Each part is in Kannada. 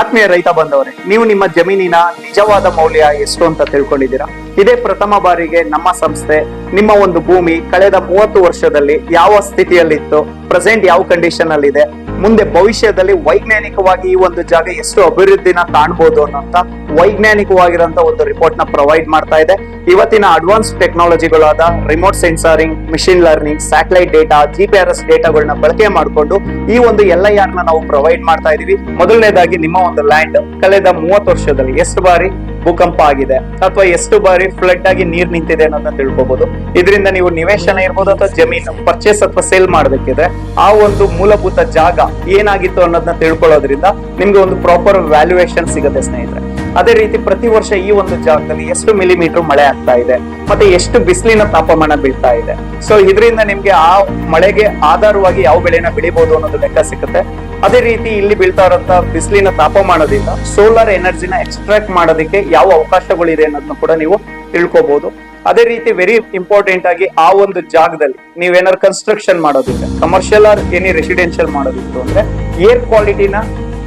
ಆತ್ಮೀಯ ರೈತ ಬಂದವರೇ, ನೀವು ನಿಮ್ಮ ಜಮೀನಿನ ನಿಜವಾದ ಮೌಲ್ಯ ಎಷ್ಟು ಅಂತ ತಿಳ್ಕೊಂಡಿದ್ದೀರಾ? ಇದೇ ಪ್ರಥಮ ಬಾರಿಗೆ ನಮ್ಮ ಸಂಸ್ಥೆ ನಿಮ್ಮ ಒಂದು ಭೂಮಿ ಕಳೆದ 30 ವರ್ಷದಲ್ಲಿ ಯಾವ ಸ್ಥಿತಿಯಲ್ಲಿತ್ತು, ಪ್ರೆಸೆಂಟ್ ಯಾವ ಕಂಡೀಷನ್ ಅಲ್ಲಿ ಇದೆ, ಮುಂದೆ ಭವಿಷ್ಯದಲ್ಲಿ ವೈಜ್ಞಾನಿಕವಾಗಿ ಈ ಒಂದು ಜಾಗ ಎಷ್ಟು ಅಭಿವೃದ್ಧಿನ ಕಾಣಬಹುದು ಅನ್ನೋಂತ ವೈಜ್ಞಾನಿಕವಾಗಿರುವಂತ ಒಂದು ರಿಪೋರ್ಟ್ ನ ಪ್ರೊವೈಡ್ ಮಾಡ್ತಾ ಇದೆ. ಇವತ್ತಿನ ಅಡ್ವಾನ್ಸ್ ಟೆಕ್ನಾಲಜಿಗಳಾದ remote sensoring, machine learning, satellite data, GPS ಡೇಟಾಗಳನ್ನ ಬಳಕೆ ಮಾಡಿಕೊಂಡು ಈ ಒಂದು LIR ನ ನಾವು ಪ್ರೊವೈಡ್ ಮಾಡ್ತಾ ಇದೀವಿ. ಮೊದಲನೇದಾಗಿ ನಿಮ್ಮ ಒಂದು ಲ್ಯಾಂಡ್ ಕಳೆದ 30 ವರ್ಷದಲ್ಲಿ ಎಷ್ಟು ಬಾರಿ ಭೂಕಂಪ ಆಗಿದೆ ಅಥವಾ ಎಷ್ಟು ಬಾರಿ ಫ್ಲಡ್ ಆಗಿ ನೀರ್ ನಿಂತಿದೆ ಅನ್ನೋದನ್ನ ತಿಳ್ಕೊಬಹುದು. ಇದರಿಂದ ನೀವು ನಿವೇಶನ ಇರ್ಬೋದು ಅಥವಾ ಜಮೀನು ಪರ್ಚೇಸ್ ಅಥವಾ ಸೇಲ್ ಮಾಡಬೇಕಿದ್ರೆ ಆ ಒಂದು ಮೂಲಭೂತ ಜಾಗ ಏನಾಗಿತ್ತು ಅನ್ನೋದನ್ನ ತಿಳ್ಕೊಳ್ಳೋದ್ರಿಂದ ನಿಮ್ಗೆ ಒಂದು ಪ್ರಾಪರ್ ವ್ಯಾಲ್ಯೂಯೇಷನ್ ಸಿಗುತ್ತೆ ಸ್ನೇಹಿತರೆ. ಅದೇ ರೀತಿ ಪ್ರತಿ ವರ್ಷ ಈ ಒಂದು ಜಾಗದಲ್ಲಿ ಎಷ್ಟು ಮಿಲಿಮೀಟರ್ ಮಳೆ ಆಗ್ತಾ ಇದೆ ಮತ್ತೆ ಎಷ್ಟು ಬಿಸಿಲಿನ ತಾಪಮಾನ ಬೀಳ್ತಾ ಇದೆ. ಸೊ ಇದರಿಂದ ನಿಮ್ಗೆ ಆ ಮಳೆಗೆ ಆಧಾರವಾಗಿ ಯಾವ ಬೆಳೆನ ಬೆಳಿಬಹುದು ಅನ್ನೋದು ಲೆಕ್ಕ ಸಿಗುತ್ತೆ. ಅದೇ ರೀತಿ ಇಲ್ಲಿ ಬೀಳ್ತಾ ಇರುವಂತ ಬಿಸಿಲಿನ ತಾಪಮಾನದಿಂದ ಸೋಲಾರ್ ಎನರ್ಜಿನ ಎಕ್ಸ್ಟ್ರಾಕ್ಟ್ ಮಾಡೋದಕ್ಕೆ ಯಾವ ಅವಕಾಶಗಳಿದೆ ಅನ್ನೋದನ್ನ ಕೂಡ ನೀವು ತಿಳ್ಕೊಬಹುದು. ಅದೇ ರೀತಿ ವೆರಿ ಇಂಪಾರ್ಟೆಂಟ್ ಆಗಿ ಆ ಒಂದು ಜಾಗದಲ್ಲಿ ನೀವೇನಾದ್ರು ಕನ್ಸ್ಟ್ರಕ್ಷನ್ ಮಾಡೋದಿದ್ರೆ, ಕಮರ್ಷಿಯಲ್ ಆರ್ ಎನಿ ರೆಸಿಡೆನ್ಷಿಯಲ್ ಮಾಡೋದಿತ್ತು ಅಂದ್ರೆ ಏರ್ ಕ್ವಾಲಿಟಿನ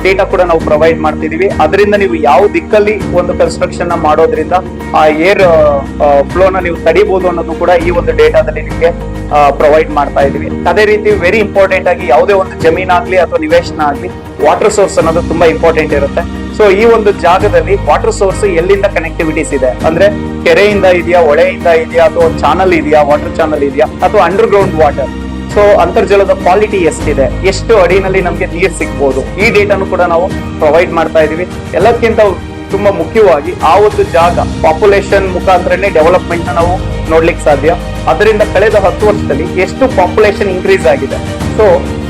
ಡೇಟಾ ಕೂಡ ನಾವು ಪ್ರೊವೈಡ್ ಮಾಡ್ತಿದೀವಿ. ಅದರಿಂದ ನೀವು ಯಾವ ದಿಕ್ಕಲ್ಲಿ ಒಂದು ಕನ್ಸ್ಟ್ರಕ್ಷನ್ ನ ಮಾಡೋದ್ರಿಂದ ಆ ಏರ್ ಫ್ಲೋ ನ ನೀವು ತಡಿಬಹುದು ಅನ್ನೋದು ಕೂಡ ಈ ಒಂದು ಡೇಟಾದಲ್ಲಿ ನಿಮಗೆ ಪ್ರೊವೈಡ್ ಮಾಡ್ತಾ ಇದೀವಿ. ಅದೇ ರೀತಿ ವೆರಿ ಇಂಪಾರ್ಟೆಂಟ್ ಆಗಿ ಯಾವುದೇ ಒಂದು ಜಮೀನಾಗ್ಲಿ ಅಥವಾ ನಿವೇಶನ ಆಗ್ಲಿ ವಾಟರ್ ಸೋರ್ಸ್ ಅನ್ನೋದು ತುಂಬಾ ಇಂಪಾರ್ಟೆಂಟ್ ಇರುತ್ತೆ. ಸೊ ಈ ಒಂದು ಜಾಗದಲ್ಲಿ ವಾಟರ್ ಸೋರ್ಸ್ ಎಲ್ಲಿಂದ ಕನೆಕ್ಟಿವಿಟೀಸ್ ಇದೆ ಅಂದ್ರೆ ಕೆರೆಯಿಂದ ಇದೆಯಾ, ಹೊಳೆಯಿಂದ ಇದೆಯಾ, ಅಥವಾ ಚಾನಲ್ ಇದೆಯಾ, ವಾಟರ್ ಚಾನಲ್ ಇದೆಯಾ, ಅಥವಾ ಅಂಡರ್ ಗ್ರೌಂಡ್ ವಾಟರ್. ಸೊ ಅಂತರ್ಜಲದ ಕ್ವಾಲಿಟಿ ಎಷ್ಟಿದೆ, ಎಷ್ಟು ಅಡಿನಲ್ಲಿ ನಮ್ಗೆ ನೀರ್ ಸಿಗ್ಬೋದು, ಈ ಡೇಟಾನು ಕೂಡ ನಾವು ಪ್ರೊವೈಡ್ ಮಾಡ್ತಾ ಇದೀವಿ. ಎಲ್ಲಕ್ಕಿಂತ ತುಂಬಾ ಮುಖ್ಯವಾಗಿ ಆ ಒಂದು ಜಾಗ ಪಾಪ್ಯುಲೇಷನ್ ಮುಖಾಂತರನೇ ಡೆವಲಪ್ಮೆಂಟ್ ನ ನಾವು ನೋಡ್ಲಿಕ್ಕೆ ಸಾಧ್ಯ. ಅದರಿಂದ ಕಳೆದ 10 ವರ್ಷದಲ್ಲಿ ಎಷ್ಟು ಪಾಪ್ಯುಲೇಷನ್ ಇನ್ಕ್ರೀಸ್ ಆಗಿದೆ, ಸೊ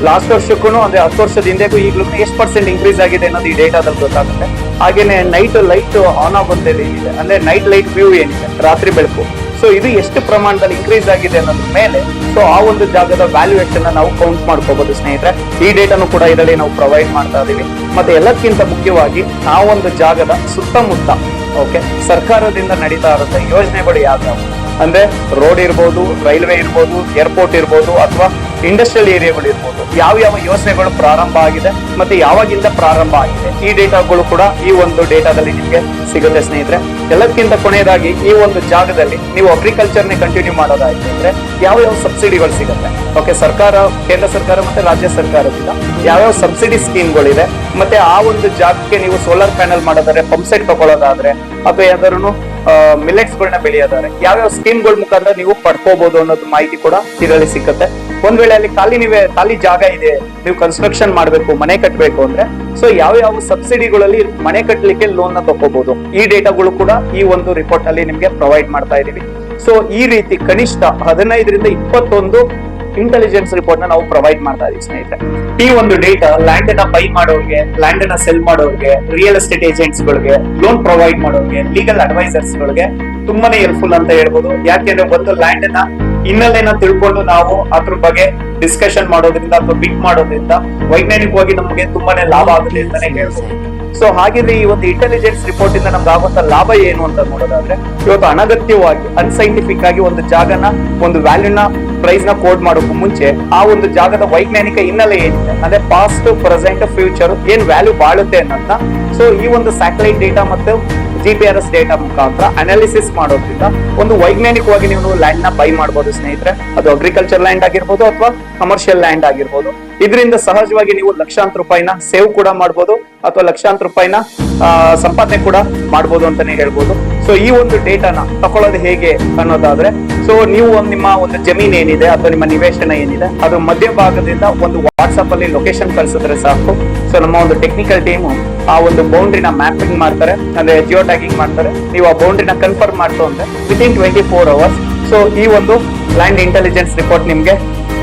ಲಾಸ್ಟ್ ವರ್ಷಕ್ಕೂ ಅಂದ್ರೆ 10 ವರ್ಷದ ಹಿಂದೆಗೂ ಈಗಲೂ ಎಷ್ಟು % ಇನ್ಕ್ರೀಸ್ ಆಗಿದೆ ಅನ್ನೋದು ಈ ಡೇಟಾದಲ್ಲಿ ಗೊತ್ತಾಗುತ್ತೆ. ಹಾಗೇನೆ ನೈಟ್ ಲೈಟ್ ಆನ್ ಆಗುವಂತದ್ದು ಏನಿದೆ ಅಂದ್ರೆ ನೈಟ್ ಲೈಟ್ ವ್ಯೂ ಏನಿದೆ, ರಾತ್ರಿ ಬೆಳಕು, ಸೊ ಇದು ಎಷ್ಟು ಪ್ರಮಾಣದಲ್ಲಿ ಇನ್ಕ್ರೀಸ್ ಆಗಿದೆ ಅನ್ನೋದ್ರ ಮೇಲೆ ಸೊ ಆ ಒಂದು ಜಾಗದ ವ್ಯಾಲ್ಯೂಯೇಷನ್ ನಾವು ಕೌಂಟ್ ಮಾಡ್ಕೋಬಹುದು ಸ್ನೇಹಿತರೆ. ಈ ಡೇಟಾನು ಕೂಡ ಇದರಲ್ಲಿ ನಾವು ಪ್ರೊವೈಡ್ ಮಾಡ್ತಾ ಇದೀವಿ. ಮತ್ತೆ ಎಲ್ಲಕ್ಕಿಂತ ಮುಖ್ಯವಾಗಿ ಆ ಒಂದು ಜಾಗದ ಸುತ್ತಮುತ್ತ ಓಕೆ ಸರ್ಕಾರದಿಂದ ನಡೀತಾ ಇರುತ್ತೆ ಯೋಜನೆಗಳು ಯಾವ್ಯಾವ ಅಂದ್ರೆ ರೋಡ್ ಇರ್ಬೋದು, ರೈಲ್ವೆ ಇರ್ಬೋದು, ಏರ್ಪೋರ್ಟ್ ಇರ್ಬೋದು, ಅಥವಾ ಇಂಡಸ್ಟ್ರಿಯಲ್ ಏರಿಯಾಗಳು ಇರ್ಬೋದು, ಯಾವ ಯೋಜನೆಗಳು ಪ್ರಾರಂಭ ಆಗಿದೆ ಮತ್ತೆ ಯಾವಾಗಿಂದ ಪ್ರಾರಂಭ ಆಗಿದೆ, ಈ ಡೇಟಾಗಳು ಕೂಡ ಈ ಒಂದು ಡೇಟಾದಲ್ಲಿ ನಿಮ್ಗೆ ಸಿಗುತ್ತೆ ಸ್ನೇಹಿತರೆ. ಎಲ್ಲಕ್ಕಿಂತ ಕೊನೆಯದಾಗಿ ಈ ಒಂದು ಜಾಗದಲ್ಲಿ ನೀವು ಅಗ್ರಿಕಲ್ಚರ್ ನೇ ಕಂಟಿನ್ಯೂ ಮಾಡೋದಾಯ್ತು ಅಂದ್ರೆ ಯಾವ ಸಬ್ಸಿಡಿಗಳು ಸಿಗುತ್ತೆ. ಓಕೆ, ಸರ್ಕಾರ, ಕೇಂದ್ರ ಸರ್ಕಾರ ಮತ್ತೆ ರಾಜ್ಯ ಸರ್ಕಾರದಿಂದ ಯಾವ್ಯಾವ ಸಬ್ಸಿಡಿ ಸ್ಕೀಮ್ಗಳಿದೆ, ಮತ್ತೆ ಆ ಒಂದು ಜಾಗಕ್ಕೆ ನೀವು ಸೋಲಾರ್ ಪ್ಯಾನಲ್ ಮಾಡೋದಾದ್ರೆ, ಪಂಪ್ ಸೆಟ್ ತಗೊಳ್ಳೋದಾದ್ರೆ, ಅಥವಾ ಯಾವ್ದಾದ್ರು ಮಿಲೆಟ್ಸ್ ಗಳನ್ನ ಬೆಳೆಯೋದಾದ್ರೆ ಯಾವ್ಯಾವ ಸ್ಕೀಮ್ಗಳ ಮುಖಾಂತರ ನೀವು ಪಡ್ಕೋಬಹುದು ಅನ್ನೋದು ಮಾಹಿತಿ ಕೂಡ ಇದರಲ್ಲಿ ಸಿಗುತ್ತೆ. ಒಂದ್ ವೇಳೆ ಅಲ್ಲಿ ಖಾಲಿ ಜಾಗ ಇದೆ, ನೀವು ಕನ್ಸ್ಟ್ರಕ್ಷನ್ ಮಾಡ್ಬೇಕು, ಮನೆ ಕಟ್ಟಬೇಕು ಅಂದ್ರೆ ಸೊ ಯಾವ ಸಬ್ಸಿಡಿಗಳಲ್ಲಿ ಮನೆ ಕಟ್ಟಲಿಕ್ಕೆ ಲೋನ್ ನ ತಗೋಬಹುದು, ಈ ಡೇಟಾಗಳು ಕೂಡ ಈ ಒಂದು ರಿಪೋರ್ಟ್ ಅಲ್ಲಿ ನಿಮ್ಗೆ ಪ್ರೊವೈಡ್ ಮಾಡ್ತಾ ಇದೀವಿ. ಸೊ ಈ ರೀತಿ ಕನಿಷ್ಠ 15 ರಿಂದ 21 ಇಂಟೆಲಿಜೆನ್ಸ್ ರಿಪೋರ್ಟ್ ನ ನಾವು ಪ್ರೊವೈಡ್ ಮಾಡ್ತಾ ಇದೀವಿ ಸ್ನೇಹಿತರೆ. ಈ ಒಂದು ಡೇಟಾ ಲ್ಯಾಂಡ್ ನ ಬೈ ಮಾಡೋರಿಗೆ, ಲ್ಯಾಂಡ್ ನ ಸೆಲ್ ಮಾಡೋರಿಗೆ, ರಿಯಲ್ ಎಸ್ಟೇಟ್ ಏಜೆಂಟ್ಸ್ ಗಳಿಗೆ, ಲೋನ್ ಪ್ರೊವೈಡ್ ಮಾಡೋರಿಗೆ, ಲೀಗಲ್ ಅಡ್ವೈಸರ್ಸ್ ಗಳಿಗೆ ತುಂಬಾನೇ ಹೆಲ್ಪ್ಫುಲ್ ಅಂತ ಹೇಳ್ಬೋದು. ಯಾಕೆಂದ್ರೆ ಒಂದು ಲ್ಯಾಂಡ್ ನ ಹಿನ್ನೆಲೆನ ತಿಳ್ಕೊಂಡು ನಾವು ಅದ್ರ ಬಗ್ಗೆ ಡಿಸ್ಕಷನ್ ಮಾಡೋದ್ರಿಂದ ಅಥವಾ ಬಿಟ್ ಮಾಡೋದ್ರಿಂದ ವೈಜ್ಞಾನಿಕವಾಗಿ ನಮಗೆ ತುಂಬಾನೇ ಲಾಭ ಆಗುತ್ತೆ ಅಂತಾನೆ ಹೇಳ್ಬೋದು. ಸೊ ಹಾಗಿದ್ರೆ ಈ ಒಂದು ಇಂಟೆಲಿಜೆನ್ಸ್ ರಿಪೋರ್ಟ್ ಇಂದ ನಮ್ಗೆ ಆಗುವಂತ ಲಾಭ ಏನು ಅಂತ ನೋಡೋದಾದ್ರೆ, ಇವತ್ತು ಅನಗತ್ಯವಾಗಿ ಅನ್ಸೈಂಟಿಫಿಕ್ ಆಗಿ ಒಂದು ಜಾಗನ ಒಂದು ವ್ಯಾಲ್ಯೂನ ಪ್ರೈಸ್ ನ ಕೋಡ್ ಮಾಡೋಕ್ಕೂ ಮುಂಚೆ ಆ ಒಂದು ಜಾಗದ ವೈಜ್ಞಾನಿಕ ಹಿನ್ನೆಲೆ ಏನಿದೆ ಅಂದ್ರೆ ಪಾಸ್ಟ್, ಪ್ರೆಸೆಂಟ್, ಫ್ಯೂಚರ್ ಏನ್ ವ್ಯಾಲ್ಯೂ ಬಾಳುತ್ತೆ ಅನ್ನೋದನ್ನ ಸೊ ಈ ಒಂದು ಸ್ಯಾಟಲೈಟ್ ಡೇಟಾ ಮತ್ತು GPS ಡೇಟಾ ಮುಖಾಂತರ ಅನಾಲಿಸಿಸ್ ಮಾಡೋದ್ರಿಂದ ಒಂದು ವೈಜ್ಞಾನಿಕವಾಗಿ ನೀವು ಲ್ಯಾಂಡ್ ನ ಬೈ ಮಾಡಬಹುದು ಸ್ನೇಹಿತರೆ. ಅದು ಅಗ್ರಿಕಲ್ಚರ್ ಲ್ಯಾಂಡ್ ಆಗಿರ್ಬೋದು ಅಥವಾ ಕಮರ್ಷಿಯಲ್ ಲ್ಯಾಂಡ್ ಆಗಿರ್ಬೋದು. ಇದರಿಂದ ಸಹಜವಾಗಿ ನೀವು ಲಕ್ಷಾಂತರ ರೂಪಾಯಿನ ಸೇವ್ ಕೂಡ ಮಾಡ್ಬೋದು ಅಥವಾ ಲಕ್ಷಾಂತರ ರೂಪಾಯಿನ ಸಂಪಾದನೆ ಕೂಡ ಮಾಡ್ಬೋದು ಅಂತಾನೆ ಹೇಳ್ಬೋದು. ಸೊ ಈ ಒಂದು ಡೇಟಾನ ತಕೊಳ್ಳೋದು ಹೇಗೆ ಅನ್ನೋದಾದ್ರೆ, ಸೊ ನೀವು ನಿಮ್ಮ ಒಂದು ಜಮೀನ್ ಏನಿದೆ ಅಥವಾ ನಿಮ್ಮ ನಿವೇಶನ ಏನಿದೆ ಅದ್ರ ಮಧ್ಯಭಾಗದಿಂದ ಒಂದು ವಾಟ್ಸ್ಆಪ್ ಅಲ್ಲಿ ಲೊಕೇಶನ್ ಕಳಿಸಿದ್ರೆ ಸಾಕು. ಸೊ ನಮ್ಮ ಒಂದು ಟೆಕ್ನಿಕಲ್ ಟೀಮು ಆ ಒಂದು ಬೌಂಡ್ರಿನ ಮ್ಯಾಪಿಂಗ್ ಮಾಡ್ತಾರೆ, ಅಂದ್ರೆ ಜಿಯೋ ಟ್ಯಾಗಿಂಗ್ ಮಾಡ್ತಾರೆ. ನೀವು ಆ ಬೌಂಡ್ರಿನ ಕನ್ಫರ್ಮ್ ಮಾಡ್ತು ಅಂದ್ರೆ ವಿತಿನ್ 24 hours ಸೊ ಈ ಒಂದು ಲ್ಯಾಂಡ್ ಇಂಟೆಲಿಜೆನ್ಸ್ ರಿಪೋರ್ಟ್ ನಿಮ್ಗೆ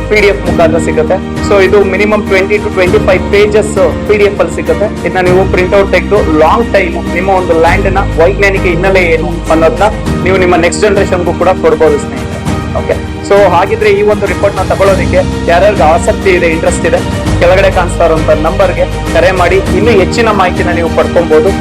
PDF ಮುಖಾಂತರ ಸಿಗುತ್ತೆ. ಸೊ ಇದು ಮಿನಿಮಮ್ 20 to 25 pages PDF ಅಲ್ಲಿ ಸಿಗುತ್ತೆ. ಇದನ್ನ ನೀವು ಪ್ರಿಂಟ್ ಔಟ್ ತೆಗೆದು ಲಾಂಗ್ ಟೈಮ್ ನಿಮ್ಮ ಒಂದು ಲ್ಯಾಂಡ್ ನ ವೈಜ್ಞಾನಿಕ ಹಿನ್ನೆಲೆ ಏನು ಅನ್ನೋದನ್ನ ನೀವು ನಿಮ್ಮ ನೆಕ್ಸ್ಟ್ ಜನರೇಷನ್ಗೂ ಕೂಡ ಕೊಡ್ಬೋದು ಸ್ನೇಹಿತರೆ. ಓಕೆ, ಸೊ ಹಾಗಿದ್ರೆ ಈ ಒಂದು ರಿಪೋರ್ಟ್ ನ ತಗೊಳ್ಳೋದಕ್ಕೆ ಯಾರ್ಯಾರಿಗೆ ಆಸಕ್ತಿ ಇದೆ, ಇಂಟ್ರೆಸ್ಟ್ ಇದೆ, ಕೆಳಗಡೆ ಕಾಣಿಸ್ತಾ ಇರುವಂತ ನಂಬರ್ಗೆ ಕರೆ ಮಾಡಿ ಇನ್ನೂ ಹೆಚ್ಚಿನ ಮಾಹಿತಿನ ನೀವು ಪಡ್ಕೊಬಹುದು.